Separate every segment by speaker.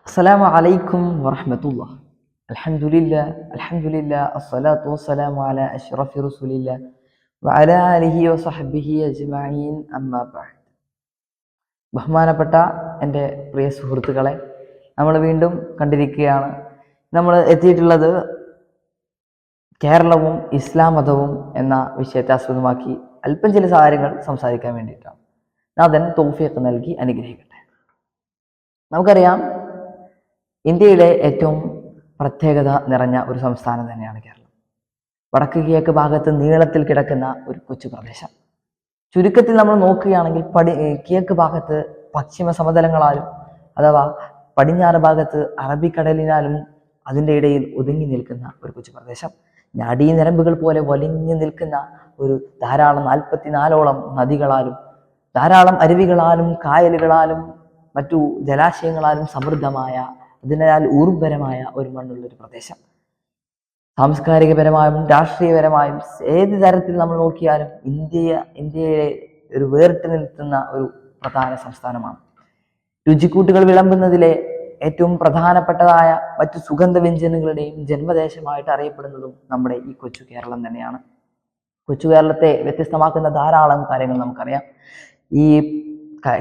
Speaker 1: അസ്സലാമു അലൈക്കും വറഹ്മത്തുള്ളാഹി. അൽഹംദുലില്ലാഹ് അസ്സലാത്തു വസ്സലാമു അലാ അഷ്റഫി റസൂലില്ലാഹ് വഅലാ ആലിഹി വസഹ്ബിഹി അജ്മഈൻ അമ്മാ ബഅദ്. ബഹുമാനപ്പെട്ട എൻ്റെ പ്രിയ സുഹൃത്തുക്കളെ, നമ്മൾ വീണ്ടും കണ്ടിരിക്കുകയാണ്. നമ്മൾ എത്തിയിട്ടുള്ളത് കേരളവും ഇസ്ലാം മതവും എന്ന വിഷയത്തെ ആസ്പദമാക്കി അല്പം ചില കാര്യങ്ങൾ സംസാരിക്കാൻ വേണ്ടിയിട്ടാണ്. നാഥൻ തൗഫീഖ് നൽകി അനുഗ്രഹിക്കട്ടെ. നമുക്കറിയാം, ഇന്ത്യയിലെ ഏറ്റവും പ്രത്യേകത നിറഞ്ഞ ഒരു സംസ്ഥാനം തന്നെയാണ് കേരളം. വടക്ക് കിഴക്ക് ഭാഗത്ത് നീളത്തിൽ കിടക്കുന്ന ഒരു കൊച്ചു പ്രദേശം. ചുരുക്കത്തിൽ നമ്മൾ നോക്കുകയാണെങ്കിൽ കിഴക്ക് ഭാഗത്ത് പശ്ചിമ സമതലങ്ങളാലും അഥവാ പടിഞ്ഞാറ് ഭാഗത്ത് അറബിക്കടലിനാലും അതിൻ്റെ ഇടയിൽ ഒതുങ്ങി നിൽക്കുന്ന ഒരു കൊച്ചു പ്രദേശം. നാഡീ ഞരമ്പുകൾ പോലെ വലിഞ്ഞു നിൽക്കുന്ന ഒരു ധാരാളം 44ഓളം നദികളാലും ധാരാളം അരുവികളാലും കായലുകളാലും മറ്റു ജലാശയങ്ങളാലും സമൃദ്ധമായ, അതിനാൽ ഉർവരമായ ഒരു മണ്ണുള്ളൊരു പ്രദേശം. സാംസ്കാരികപരമായും രാഷ്ട്രീയപരമായും ഏത് തരത്തിൽ നമ്മൾ നോക്കിയാലും ഇന്ത്യയെ ഒരു വേറിട്ട് നിൽക്കുന്ന ഒരു പ്രധാന സംസ്ഥാനമാണ്. രുചിക്കൂട്ടുകൾ വിളമ്പുന്നതിലെ ഏറ്റവും പ്രധാനപ്പെട്ടതായ മറ്റു സുഗന്ധ വ്യഞ്ജനങ്ങളുടെയും ജന്മദേശമായിട്ട് അറിയപ്പെടുന്നതും നമ്മുടെ ഈ കൊച്ചു കേരളം തന്നെയാണ്. കൊച്ചു കേരളത്തെ വ്യത്യസ്തമാക്കുന്ന ധാരാളം കാര്യങ്ങൾ നമുക്കറിയാം. ഈ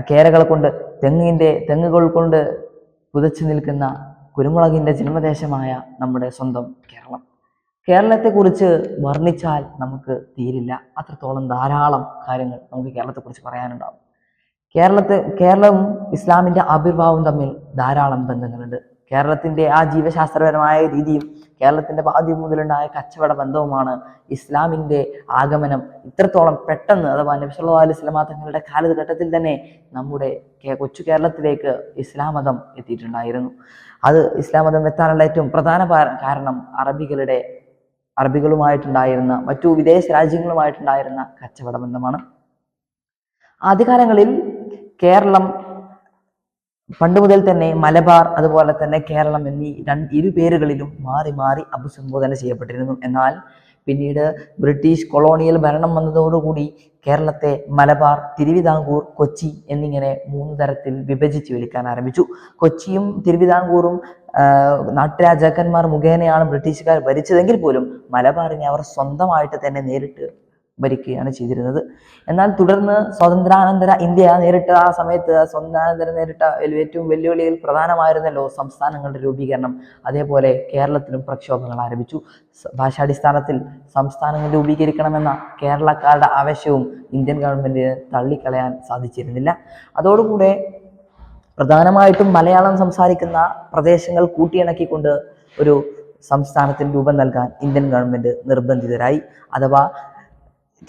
Speaker 1: കേരകൾ കൊണ്ട് തെങ്ങുകൾ കൊണ്ട് പുതച്ചു നിൽക്കുന്ന കുരുമുളകിൻ്റെ ജന്മദേശമായ നമ്മുടെ സ്വന്തം കേരളം. കേരളത്തെക്കുറിച്ച് വർണ്ണിച്ചാൽ നമുക്ക് തീരില്ല. അത്രത്തോളം ധാരാളം കാര്യങ്ങൾ നമുക്ക് കേരളത്തെക്കുറിച്ച് പറയാനുണ്ടാവും. കേരളവും ഇസ്ലാമിൻ്റെ ആവിർഭാവവും തമ്മിൽ ധാരാളം ബന്ധങ്ങളുണ്ട്. കേരളത്തിൻ്റെ ആ ജീവശാസ്ത്രപരമായ രീതിയും കേരളത്തിൻ്റെ ആദ്യം മുതലുണ്ടായ കച്ചവട ബന്ധവുമാണ് ഇസ്ലാമിൻ്റെ ആഗമനം ഇത്രത്തോളം പെട്ടെന്ന്, അഥവാ നബി സല്ലല്ലാഹു അലൈഹി വസല്ലം തങ്ങളുടെ കാലഘട്ടത്തിൽ തന്നെ നമ്മുടെ കൊച്ചു കേരളത്തിലേക്ക് ഇസ്ലാം മതം എത്തിയിട്ടുണ്ടായിരുന്നു. അത് ഇസ്ലാം മതം എത്താനുള്ള ഏറ്റവും പ്രധാന കാരണം അറബികളുമായിട്ടുണ്ടായിരുന്ന മറ്റു വിദേശ രാജ്യങ്ങളുമായിട്ടുണ്ടായിരുന്ന കച്ചവട ബന്ധമാണ്. ആദ്യകാലങ്ങളിൽ കേരളം പണ്ട് മുതൽ തന്നെ മലബാർ അതുപോലെ തന്നെ കേരളം എന്നീ ഇരു പേരുകളിലും മാറി മാറി അഭിസംബോധന ചെയ്യപ്പെട്ടിരുന്നു. എന്നാൽ പിന്നീട് ബ്രിട്ടീഷ് കൊളോണിയൽ ഭരണം വന്നതോടുകൂടി കേരളത്തെ മലബാർ, തിരുവിതാംകൂർ, കൊച്ചി എന്നിങ്ങനെ 3 തരത്തിൽ വിഭജിച്ച് വിളിക്കാൻ ആരംഭിച്ചു. കൊച്ചിയും തിരുവിതാംകൂറും നാട്ടുരാജാക്കന്മാർ മുഖേനയാണ് ബ്രിട്ടീഷുകാർ ഭരിച്ചതെങ്കിൽ പോലും മലബാറിനെ അവർ സ്വന്തമായിട്ട് തന്നെ നേരിട്ട് ഭരിക്കുകയാണ് ചെയ്തിരുന്നത്. എന്നാൽ തുടർന്ന് സ്വാതന്ത്ര്യാനന്തര ഇന്ത്യ നേരിട്ട ആ സമയത്ത് നേരിട്ട ഏറ്റവും വെല്ലുവിളിയിൽ പ്രധാനമായിരുന്നല്ലോ സംസ്ഥാനങ്ങളുടെ രൂപീകരണം. അതേപോലെ കേരളത്തിലും പ്രക്ഷോഭങ്ങൾ ആരംഭിച്ചു. ഭാഷാടിസ്ഥാനത്തിൽ സംസ്ഥാനങ്ങൾ രൂപീകരിക്കണമെന്ന കേരളക്കാരുടെ ആവശ്യവും ഇന്ത്യൻ ഗവൺമെന്റിന് തള്ളിക്കളയാൻ സാധിച്ചിരുന്നില്ല. അതോടുകൂടെ പ്രധാനമായിട്ടും മലയാളം സംസാരിക്കുന്ന പ്രദേശങ്ങൾ കൂട്ടിയിണക്കിക്കൊണ്ട് ഒരു സംസ്ഥാനത്തിന് രൂപം നൽകാൻ ഇന്ത്യൻ ഗവൺമെന്റ് നിർബന്ധിതരായി. അഥവാ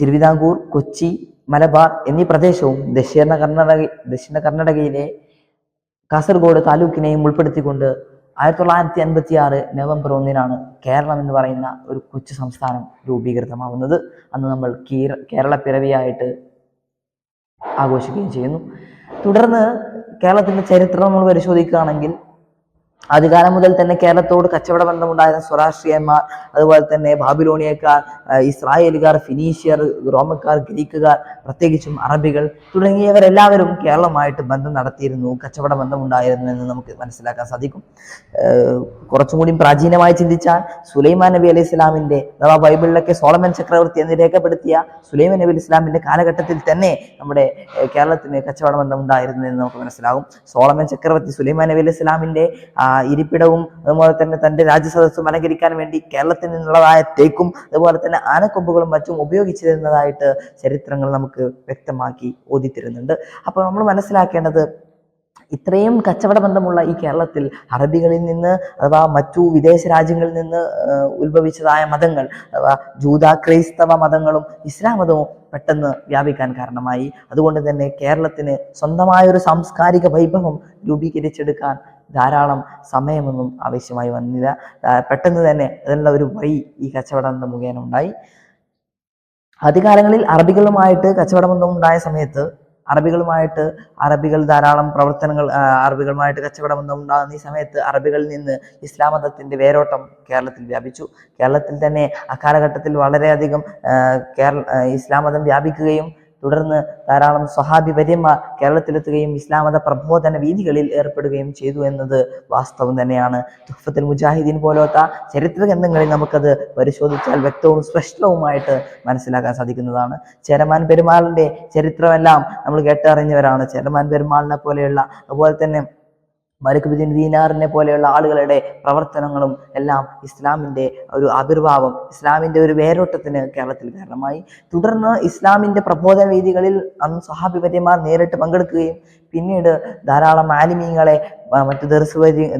Speaker 1: തിരുവിതാംകൂർ, കൊച്ചി, മലബാർ എന്നീ പ്രദേശവും ദക്ഷിണ കർണാടകയിലെ കാസർഗോഡ് താലൂക്കിനെയും ഉൾപ്പെടുത്തിക്കൊണ്ട് 1956 നവംബർ 1 കേരളം എന്ന് പറയുന്ന ഒരു കൊച്ചു സംസ്ഥാനം രൂപീകൃതമാവുന്നത്. അന്ന് നമ്മൾ കേരളപ്പിറവിയായിട്ട് ആഘോഷിക്കുകയും ചെയ്യുന്നു. തുടർന്ന് കേരളത്തിന്റെ ചരിത്രം നമ്മൾ പരിശോധിക്കുകയാണെങ്കിൽ ആദ്യകാലം മുതൽ തന്നെ കേരളത്തോട് കച്ചവട ബന്ധമുണ്ടായിരുന്ന സ്വരാഷ്ട്രീയന്മാർ, അതുപോലെ തന്നെ ബാബിലോണിയക്കാർ, ഇസ്രായേലുകാർ, ഫിനീഷ്യർ, റോമക്കാർ, ഗ്രീക്കുകാർ, പ്രത്യേകിച്ചും അറബികൾ തുടങ്ങിയവരെല്ലാവരും കേരളമായിട്ട് ബന്ധം നടത്തിയിരുന്നു, കച്ചവട ബന്ധം ഉണ്ടായിരുന്നു എന്ന് നമുക്ക് മനസ്സിലാക്കാൻ സാധിക്കും. കുറച്ചും കൂടി പ്രാചീനമായി ചിന്തിച്ചാൽ സുലൈമാൻ നബി അലൈഹി ഇസ്ലാമിൻ്റെ, അഥവാ ബൈബിളിലൊക്കെ സോളമൻ ചക്രവർത്തി എന്ന് രേഖപ്പെടുത്തിയ സുലൈമാൻ നബി അലൈഹി ഇസ്ലാമിൻ്റെ കാലഘട്ടത്തിൽ തന്നെ നമ്മുടെ കേരളത്തിന് കച്ചവട ബന്ധം ഉണ്ടായിരുന്നു എന്ന് നമുക്ക് മനസ്സിലാകും. സോളമൻ ചക്രവർത്തി സുലൈമാൻ നബി അലൈഹി ഇസ്ലാമിൻ്റെ ഇരിപ്പിടവും അതുപോലെ തന്നെ തൻ്റെ രാജ്യസദസ്സും അലങ്കരിക്കാൻ വേണ്ടി കേരളത്തിൽ നിന്നുള്ളതായ തേക്കും അതുപോലെ തന്നെ ആനക്കൊമ്പുകളും മറ്റും ഉപയോഗിച്ചിരുന്നതായിട്ട് ചരിത്രങ്ങൾ നമുക്ക് വ്യക്തമാക്കി ഓതിത്തരുന്നുണ്ട്. അപ്പോൾ നമ്മൾ മനസ്സിലാക്കേണ്ടത്, ഇത്രയും കച്ചവട ബന്ധമുള്ള ഈ കേരളത്തിൽ അറബികളിൽ നിന്ന് അഥവാ മറ്റു വിദേശ രാജ്യങ്ങളിൽ നിന്ന് ഉത്ഭവിച്ചതായ മതങ്ങൾ, അഥവാ ജൂത ക്രൈസ്തവ മതങ്ങളും ഇസ്ലാം മതവും പെട്ടെന്ന് വ്യാപിക്കാൻ കാരണമായി. അതുകൊണ്ട് തന്നെ കേരളത്തിന് സ്വന്തമായൊരു സാംസ്കാരിക വൈഭവം രൂപീകരിച്ചെടുക്കാൻ ധാരാളം സമയമൊന്നും ആവശ്യമായി വന്നില്ല. പെട്ടെന്ന് തന്നെ അതിനുള്ള ഒരു വഴി ഈ കച്ചവട ബന്ധം മുഖേന ഉണ്ടായി. ആദ്യകാലങ്ങളിൽ അറബികളുമായിട്ട് കച്ചവട ബന്ധം ഉണ്ടായ സമയത്ത് അറബികൾ ധാരാളം പ്രവർത്തനങ്ങൾ, അറബികളുമായിട്ട് കച്ചവട ബന്ധം ഉണ്ടാകുന്ന ഈ സമയത്ത് അറബികളിൽ നിന്ന് ഇസ്ലാം മതത്തിന്റെ വേരോട്ടം കേരളത്തിൽ വ്യാപിച്ചു. കേരളത്തിൽ തന്നെ അക്കാലഘട്ടത്തിൽ വളരെയധികം ഇസ്ലാം മതം വ്യാപിക്കുകയും തുടർന്ന് ധാരാളം സ്വഹാബി വര്യന്മാർ കേരളത്തിലെത്തുകയും ഇസ്ലാം മത പ്രബോധന വീതികളിൽ ഏർപ്പെടുകയും ചെയ്തു എന്നത് വാസ്തവം തന്നെയാണ്. തുഹ്ഫത്തുൽ മുജാഹിദീൻ പോലത്തെ ചരിത്ര ഗ്രന്ഥങ്ങളിൽ നമുക്കത് പരിശോധിച്ചാൽ വ്യക്തവും സ്പഷ്ടവുമായിട്ട് മനസ്സിലാക്കാൻ സാധിക്കുന്നതാണ്. ചേരമാൻ പെരുമാളിന്റെ ചരിത്രമെല്ലാം നമ്മൾ കേട്ടറിഞ്ഞവരാണ്. ചേരമാൻ പെരുമാളിനെ പോലെയുള്ള, അതുപോലെ തന്നെ മലിക് ബിൻ ദീനാറിനെ പോലെയുള്ള ആളുകളുടെ പ്രവർത്തനങ്ങളും എല്ലാം ഇസ്ലാമിൻ്റെ ഒരു ആവിർഭാവം, ഇസ്ലാമിൻ്റെ ഒരു വേരോട്ടത്തിന് കേരളത്തിൽ കാരണമായി. തുടർന്ന് ഇസ്ലാമിൻ്റെ പ്രബോധന രീതികളിൽ അന്ന് സ്വഹാബി വര്യന്മാർ നേരിട്ട് പങ്കെടുക്കുകയും പിന്നീട് ധാരാളം ആലിമീങ്ങളെ മറ്റു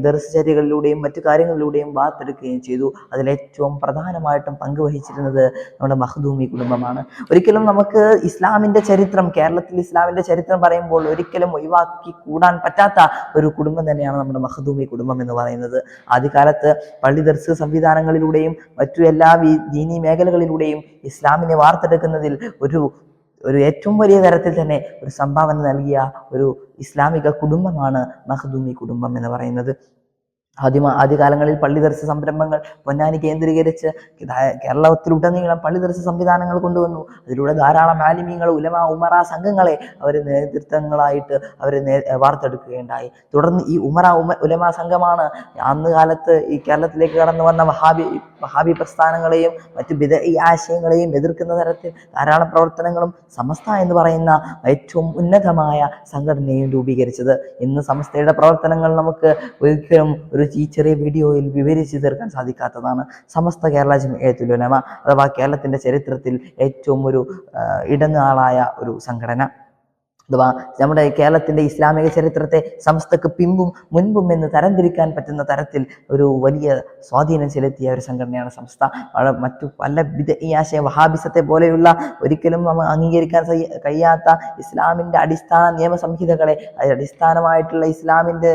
Speaker 1: ദർശചര്യകളിലൂടെയും മറ്റു കാര്യങ്ങളിലൂടെയും വാർത്തെടുക്കുകയും ചെയ്തു. അതിലേറ്റവും പ്രധാനമായിട്ടും പങ്കുവഹിച്ചിരുന്നത് നമ്മുടെ മഖ്ദൂമി കുടുംബമാണ്. ഒരിക്കലും നമുക്ക് ഇസ്ലാമിൻ്റെ ചരിത്രം, കേരളത്തിൽ ഇസ്ലാമിൻ്റെ ചരിത്രം പറയുമ്പോൾ ഒരിക്കലും ഒഴിവാക്കി കൂടാൻ പറ്റാത്ത ഒരു കുടുംബം തന്നെയാണ് നമ്മുടെ മഖ്ദൂമി കുടുംബം എന്ന് പറയുന്നത്. ആദ്യകാലത്ത് പള്ളി ദർസ് സംവിധാനങ്ങളിലൂടെയും മറ്റു എല്ലാ ദീനീ മേഖലകളിലൂടെയും ഇസ്ലാമിനെ വാർത്തെടുക്കുന്നതിൽ ഒരു ഏറ്റവും വലിയ തരത്തിൽ തന്നെ ഒരു സംഭാവന നൽകിയ ഒരു ഇസ്ലാമിക കുടുംബമാണ് മഖ്ദൂമി കുടുംബം എന്ന് പറയുന്നത്. ആദ്യകാലങ്ങളിൽ പള്ളി ദർസ് സംരംഭങ്ങൾ പൊന്നാനി കേന്ദ്രീകരിച്ച് കേരളത്തിലുടനീളം പള്ളി ദർസ് സംവിധാനങ്ങൾ കൊണ്ടുവന്നു. അതിലൂടെ ധാരാളം ആലിമീങ്ങൾ, ഉലമ, ഉമറ സംഘങ്ങളെ അവർ നേതൃത്വങ്ങളായിട്ട് അവർ വാർത്തെടുക്കുകയുണ്ടായി. തുടർന്ന് ഈ ഉലമ സംഘമാണ് അന്ന് കാലത്ത് ഈ കേരളത്തിലേക്ക് കടന്നു വന്ന വഹാബി പ്രസ്ഥാനങ്ങളെയും മറ്റു ബിദ്അഈ ആശയങ്ങളെയും എതിർക്കുന്ന തരത്തിൽ ധാരാളം പ്രവർത്തനങ്ങളും സമസ്ത എന്ന് പറയുന്ന ഏറ്റവും ഉന്നതമായ സംഘടനയും രൂപീകരിച്ചത്. ഇന്ന് സമസ്തയുടെ പ്രവർത്തനങ്ങൾ നമുക്ക് ഒരിക്കലും ഈ ചെറിയ വീഡിയോയിൽ വിവരിച്ചു തീർക്കാൻ സാധിക്കാത്തതാണ്. സമസ്ത കേരള ജംഇയ്യത്തുൽ ഉലമ അഥവാ കേരളത്തിൻ്റെ ചരിത്രത്തിൽ ഏറ്റവും ഒരു ഇടനാളായ ഒരു സംഘടന, അഥവാ നമ്മുടെ കേരളത്തിൻ്റെ ഇസ്ലാമിക ചരിത്രത്തെ സമസ്തക്ക് മുൻപും എന്ന് തരംതിരിക്കാൻ പറ്റുന്ന തരത്തിൽ ഒരു വലിയ സ്വാധീനം ചെലുത്തിയ ഒരു സംഘടനയാണ് സമസ്ത. മറ്റു പല ബിദ്അഈ ആശയം, വഹാബിസത്തെ പോലെയുള്ള ഒരിക്കലും നമ്മൾ അംഗീകരിക്കാൻ കഴിയാത്ത ഇസ്ലാമിൻ്റെ അടിസ്ഥാന നിയമസംഹിതകളെ, അടിസ്ഥാനമായിട്ടുള്ള ഇസ്ലാമിൻ്റെ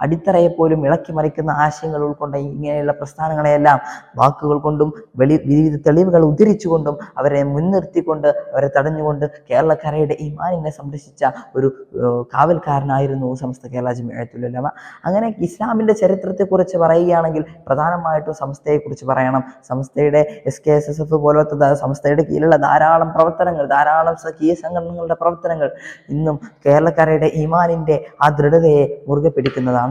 Speaker 1: അടിത്തറയെപ്പോലും ഇളക്കി മറിക്കുന്ന ആശയങ്ങൾ ഉൾക്കൊണ്ട ഇങ്ങനെയുള്ള പ്രസ്ഥാനങ്ങളെയെല്ലാം വാക്കുകൾ കൊണ്ടും വിവിധ തെളിവുകൾ ഉദ്ധരിച്ചുകൊണ്ടും അവരെ മുൻനിർത്തിക്കൊണ്ട് അവരെ തടഞ്ഞുകൊണ്ട് കേരളക്കരയുടെ ഈമാനിനെ സംരക്ഷിച്ച ഒരു കാവൽക്കാരനായിരുന്നു സമസ്ത കേരള ജംഇയ്യത്തുൽ ഉലമ. അങ്ങനെ ഇസ്ലാമിൻ്റെ ചരിത്രത്തെക്കുറിച്ച് പറയുകയാണെങ്കിൽ പ്രധാനമായിട്ടും സമസ്തയെക്കുറിച്ച് പറയണം. സമസ്തയുടെ SKSSF പോലത്തെ സമസ്തയുടെ കീഴിലുള്ള ധാരാളം പ്രവർത്തനങ്ങൾ, ധാരാളം സഖീയ സംഘടനകളുടെ പ്രവർത്തനങ്ങൾ ഇന്നും കേരളക്കരയുടെ ഈമാനിൻ്റെ ആ ദൃഢതയെ മുറുകെ പിടിക്കുന്നതാണ്.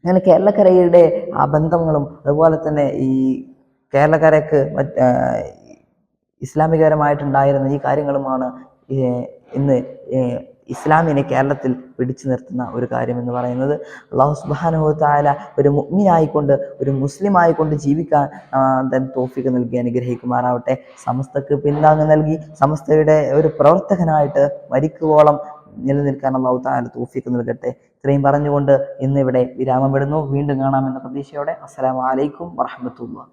Speaker 1: അങ്ങനെ കേരളക്കരയുടെ ആ ബന്ധങ്ങളും അതുപോലെ തന്നെ ഈ കേരളക്കരയ്ക്ക് ഇസ്ലാമികപരമായിട്ടുണ്ടായിരുന്ന ഈ കാര്യങ്ങളുമാണ് ഇന്ന് ഇസ്ലാമിനെ കേരളത്തിൽ പിടിച്ചു നിർത്തുന്ന ഒരു കാര്യം എന്ന് പറയുന്നത്. അല്ലാഹു സുബ്ഹാനഹു വ തആല ഒരു മുഅ്മിനായിക്കൊണ്ട്, ഒരു മുസ്ലിം ആയിക്കൊണ്ട് ജീവിക്കാൻ തൗഫീഖ് നൽകി അനുഗ്രഹിക്കുമാറാവട്ടെ. സമസ്തക്ക് പിന്താങ്ങ് നൽകി സമസ്തയുടെ ഒരു പ്രവർത്തകനായിട്ട് മരിക്കുവോളം നിലനിൽക്കാൻ അല്ലാഹു തആല തൗഫീഖ് നൽകട്ടെ. ഇത്രയും പറഞ്ഞുകൊണ്ട് ഇന്നിവിടെ വിരാമം വിടുന്നു. വീണ്ടും കാണാമെന്ന പ്രതീക്ഷയോടെ അസ്സലാമു അലൈക്കും വറഹ്മത്തുള്ളാഹി.